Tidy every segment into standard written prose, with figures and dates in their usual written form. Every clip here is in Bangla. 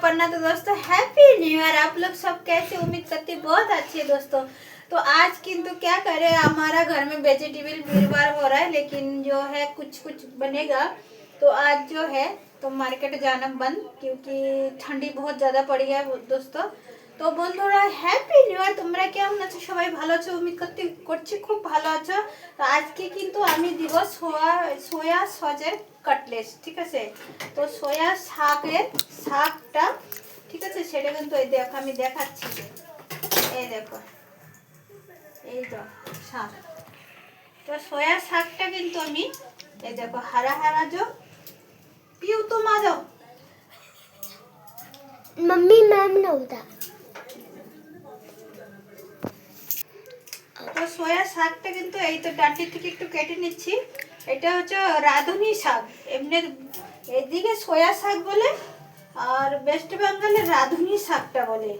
पढ़ना। तो दोस्तों हैप्पी न्यू ईयर। आप लोग सब कैसे, उम्मीद करती बहुत अच्छी है दोस्तों। तो आज किंतु क्या करें, हमारा घर में वेजिटेबल वीरवार हो रहा है, लेकिन जो है कुछ कुछ बनेगा। तो आज जो है तो मार्केट जाना बंद, क्योंकि ठंडी बहुत ज़्यादा पड़ी है दोस्तों। তো বন্ধুরা হ্যাপি নিউ ইয়ার। তোমরা কেমন আছো? সবাই ভালো আছো উম্মিদ করছি খুব ভালো আছো। তো আজকে কিন্তু আমি দিব সোয়া সসের কাটলেট, ঠিক আছে। তো সোয়া শাকটা ঠিক আছে, সেটা কিন্তু এই দেখো আমি দেখাচ্ছি। এই দেখো, এই তো শাক। তো সোয়া শাকটা কিন্তু আমি এই দেখো হারা হারা जो পিউ তো মা যাও मम्मी मैम ने होता। তো সোয়া শাকটা কিন্তু এই তো ডাঁটি থেকে একটু কেটে নিচ্ছি। এটা হচ্ছে রাঁধুনি শাক, এমনি এদিকে সোয়া শাক বলে, আর ওয়েস্ট বেঙ্গলে রাঁধুনি শাকটা বলে।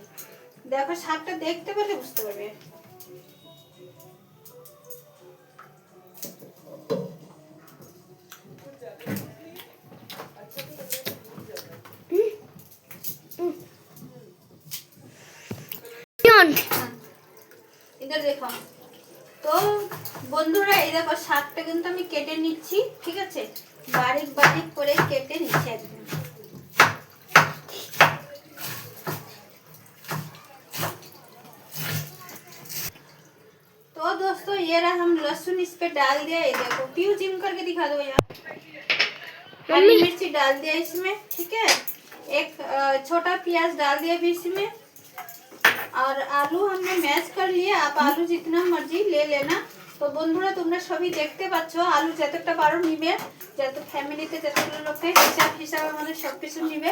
দেখো শাকটা দেখতে পেলে বুঝতে পারবে। इधर देखो। তো বন্ধুরা এই দেখো শাকটা কিন্তু আমি কেটে নিচ্ছি, ঠিক আছে, বারিক বারিক করে কেটে নিচ্ছি একদম। तो दोस्तों ये रहा, हम लहसुन इस पे डाल दिया। ये देखो प्यू जिम करके दिखा दो यार। हरी मिर्ची डाल दिया इसमें, ठीक है। एक छोटा प्याज डाल दिया भी इसमें, और आलू हमने मैश कर लिया। आप आलू जितना मर्जी ले लेना। तो বন্ধুরা তোমরা সবই দেখতে পাচ্ছ, আলু যতটা পারো নিবে, যত ফ্যামিলিতে যতগুলো লোকে হিসাব আমাদের সবকিছু নিবে।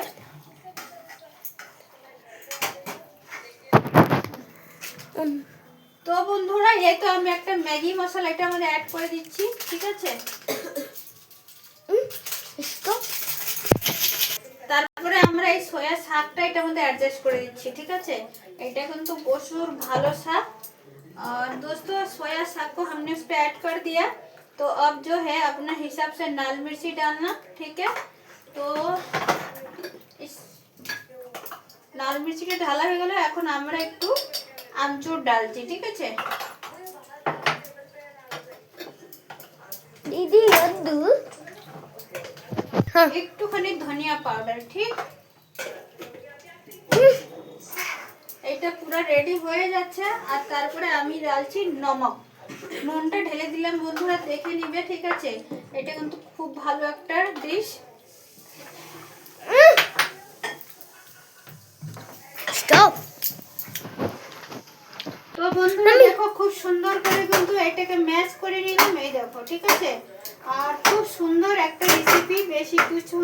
তো বন্ধুরা এই তো আমি একটা ম্যাগি মশলা এটা আমাদের অ্যাড করে দিচ্ছি, ঠিক আছে। তারপরে আমরা এই সোয়া শাকটা এটা মধ্যে অ্যাডজাস্ট করে দিচ্ছি, ঠিক আছে। এটা কিন্তু প্রচুর ভালো শাক। और दोस्तों सोया साग को हमने उस पर ऐड कर दिया। तो अब जो है अपना हिसाब से लाल मिर्ची डालना, ठीक है। तो इस लाल मिर्ची के ढाला हो गया। এখন আমরা একটু আমচুর ডালছি, ঠিক আছে। दीदी लड्डू একটুখানি ধনিয়া পাউডার, ঠিক। এটা পুরো রেডি হয়ে যাচ্ছে। আর তারপরে আমি ডালছি নমক, নুনটা ঢেলে দিলাম। বন্ধুরা দেখে নিবে, ঠিক আছে। এটা কিন্তু খুব ভালো একটা ডিশ। स्टॉप। তো বন্ধুরা দেখো খুব সুন্দর করে কিন্তু এটাকে ম্যাশ করে নিলাম, এই দেখো, ঠিক আছে। আর খুব সুন্দর একটা রেসিপি, বেশি কিছু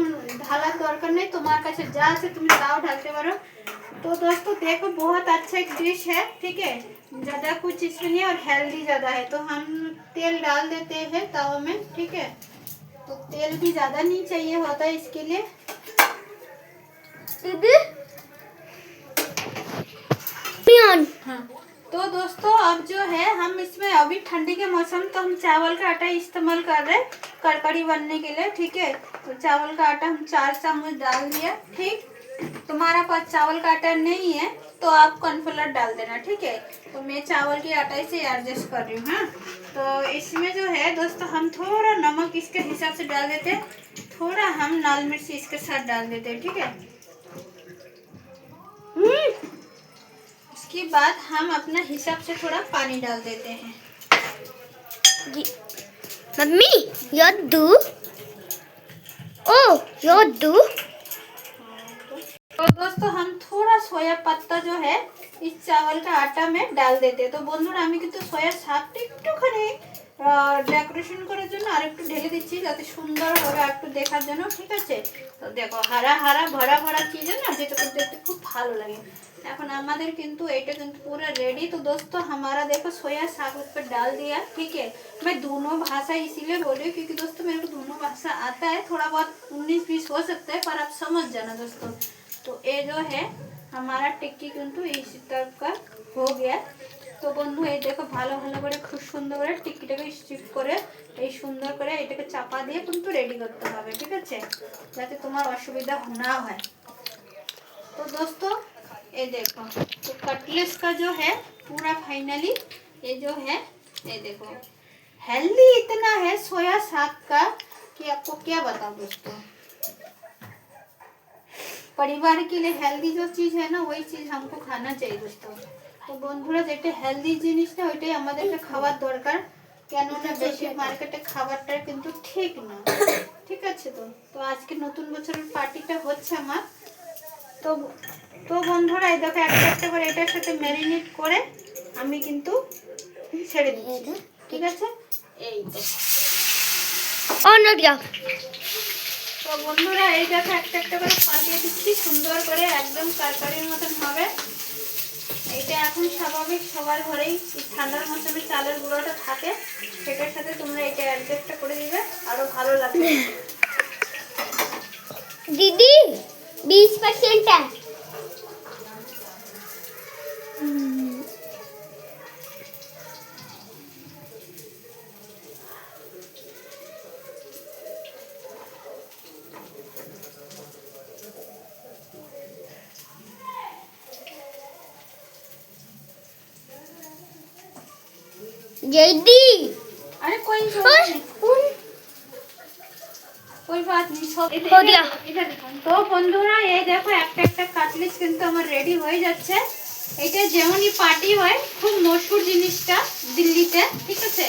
ঢালার দরকার নেই, তোমার কাছে যা আছে তুমি তাও ঢালতে পারো। तो दोस्तों देखो बहुत अच्छा एक डिश है, ठीक है। ज़्यादा कुछ इसमें नहीं और हेल्दी ज़्यादा है। तो हम तेल डाल देते हैं तवा में, ठीक है। तो तेल भी ज़्यादा नहीं चाहिए होता है इसके लिए। हाँ तो दोस्तों अब जो है हम इसमें, अभी ठंडी के मौसम तो हम चावल का आटा इस्तेमाल कर रहे हैं कड़कड़ी बनने के लिए, ठीक है। तो चावल का आटा हम 4 चम्मच डाल दिया, ठीक। तुम्हारा पास चावल का आटा नहीं है तो आप कॉर्नफ्लोर डाल देना, ठीक है। तो मैं चावल के आटा से एडजस्ट कर रही हूँ। हाँ तो इसमें जो है दोस्तों हम थोड़ा नमक इसके हिसाब से डाल देते हैं, थोड़ा हम लाल मिर्च इसके साथ डाल देते हैं, ठीक है। उसके बाद हम अपना हिसाब से थोड़ा पानी डाल देते हैं। मम्मी लड्डू ओ लड्डू। तो दोस्तों हम थोड़ा सोया पत्ता जो है इस चावल का आटा में डाल देते हैं। तो বন্ধুরা আমি কিন্তু সোয়া শাকটা একটুখানি ডেকোরেশন করার জন্য আরেকটু ঢেলে দিচ্ছি, যাতে সুন্দর হবে একটু দেখার জন্য, ঠিক আছে। তো দেখো হারা হারা ভরা ভরা চিজ না, যেটা দেখতে খুব ভালো লাগে। এখন আমাদের কিন্তু এটা কিন্তু पूरा रेडी। तो दोस्तों हमारा देखो सोया साग उस पर डाल दिया, ठीक है। मैं दोनों भाषा इसीलिए बोल रही हूँ क्योंकि दोस्तों मेरे को दोनों भाषा आता है, थोड़ा बहुत 19-20 हो सकता है, पर आप समझ जाना दोस्तों। तो ये जो है हमारा टिक्की কিন্তু इस तरह का हो गया। তো বন্ধু এই দেখো ভালো ভালো করে খুব সুন্দর করে টিক্কিটাকে স্টিক করে এই সুন্দর করে এটাকে চাপা দিয়ে কিন্তু রেডি করতে হবে, ঠিক আছে, যাতে তোমার অসুবিধা না হয়। तो दोस्तों ये देखो, तो कटलेट्स का जो है पूरा फाइनली ये जो है, ये देखो हेल्दी इतना है सोया साग का कि आपको क्या बताऊं दोस्तों। परिवार के लिए हेल्दी जो चीज है ना वही चीज हमको खाना चाहिए दोस्तों। तो বন্ধুরা যেটা হেলদি জিনিসটা ওইটাই আমাদেরকে খাওয়ার দরকার, কেননা বেশি মার্কেটে খাবারটা কিন্তু ঠিক না, ঠিক আছে। তো তো আজকে নতুন বছরের পার্টিটা হচ্ছে আমার। তো তো বন্ধুরা এই দেখো একটা একটা করে এটার সাথে ম্যারিনেট করে আমি কিন্তু ছেড়ে দিচ্ছি, ঠিক আছে। এই দেখো, অন্য দিয়া তো বন্ধুরা এই দেখো একটা একটা করে পাঠিয়ে দিচ্ছি সুন্দর করে, একদম তরকারির মতন হবে। এইটা এখন স্বাভাবিক সবার ঘরেই এই ঠান্ডার মৌসুমে চালের গুঁড়োটা থাকে, সেটার সাথে তোমরা এটা অ্যাডজাস্টটা করে দিবে, আরো ভালো লাগবে। दीदी 20% है। जल्दी अरे कोई और कोई बात नहीं, सब हो गया। इधर देखो। তো বন্ধুরা এই দেখো একটা একটা কাটলেট কিন্তু আমার রেডি হয়ে যাচ্ছে। এটা যেমনই পার্টি হয় খুব মশহুর জিনিসটা দিল্লিতে, ঠিক আছে।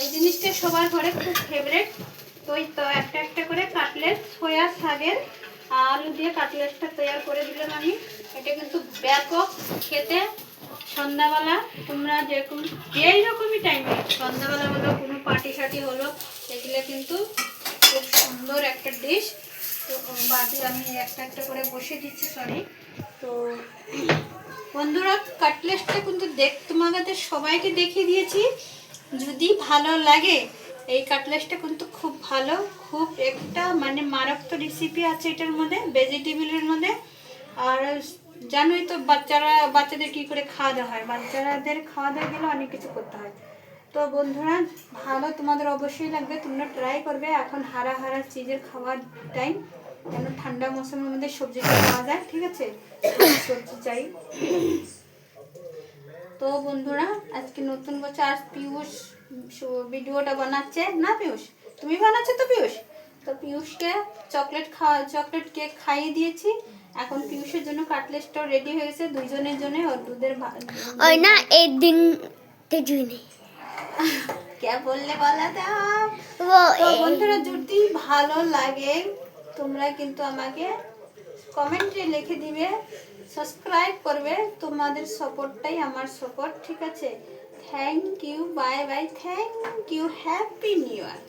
এই জিনিসটা সবার ঘরে খুব ফেভারিট। তো এই তো একটা একটা করে কাটলেট সোয়া সাগের আলু দিয়ে কাটলেটটা তৈরি করে দিলাম আমি। এটা কিন্তু ব্যাপক খেতে, সন্ধ্যাবেলা তোমরা যেরকম যেই রকমই টাইমে, সন্ধ্যাবেলা হলো কোনো পার্টি সার্টি হলো, এগুলো কিন্তু খুব সুন্দর একটা ডিশ। তো বাকি আমি একটা একটা করে বসে দিচ্ছি, সরি। তো বন্ধুরা কাটলেটটা কিন্তু তোমাদের সবাইকে দেখিয়ে দিয়েছি। যদি ভালো লাগে এই কাটলেটটা কিন্তু খুব ভালো, খুব একটা মানে মারাত্মক রেসিপি আছে এটার মধ্যে, ভেজিটেবলের মধ্যে। আর জানোই তো বাচ্চাদের কি করে খাওয়া দাওয়া হয়, বাচ্চাদের খাওয়া দাওয়া গেলে অনেক কিছু করতে হয়। তো বন্ধুরা ভালো তোমাদের অবশ্যই লাগবে, তোমরা ট্রাই করবে। এখন হারা হারা চিজের খাওয়ার টাইম, কেন ঠান্ডা মৌসুমের মধ্যে সবজিটা পাওয়া যায়, ঠিক আছে, সবজি চাই। তো বন্ধুরা আজকে নতুন বছর, আজ পিয়ুষ ভিডিওটা বানাচ্ছে না, পিয়ুষ তুমি বানাচ্ছো তো পিয়ুষ। তো পিয়ুষকে চকলেট কেক খাইয়ে দিয়েছি। এখন পিয়ুষের জন্য কাটলেটটাও রেডি হয়ে গেছে দুইজনের জন্য। ওর দুধের और ना एक दिन तेजुनी কে বললে বলা দাও। वो তো বন্ধুরা যদি ভালো লাগে তোমরা কিন্তু আমাকে কমেন্টে লিখে দিবে, সাবস্ক্রাইব করবে, তোমাদের সাপোর্টটাই আমার সাপোর্ট, ঠিক আছে। Thank you, bye bye, thank you, happy new year.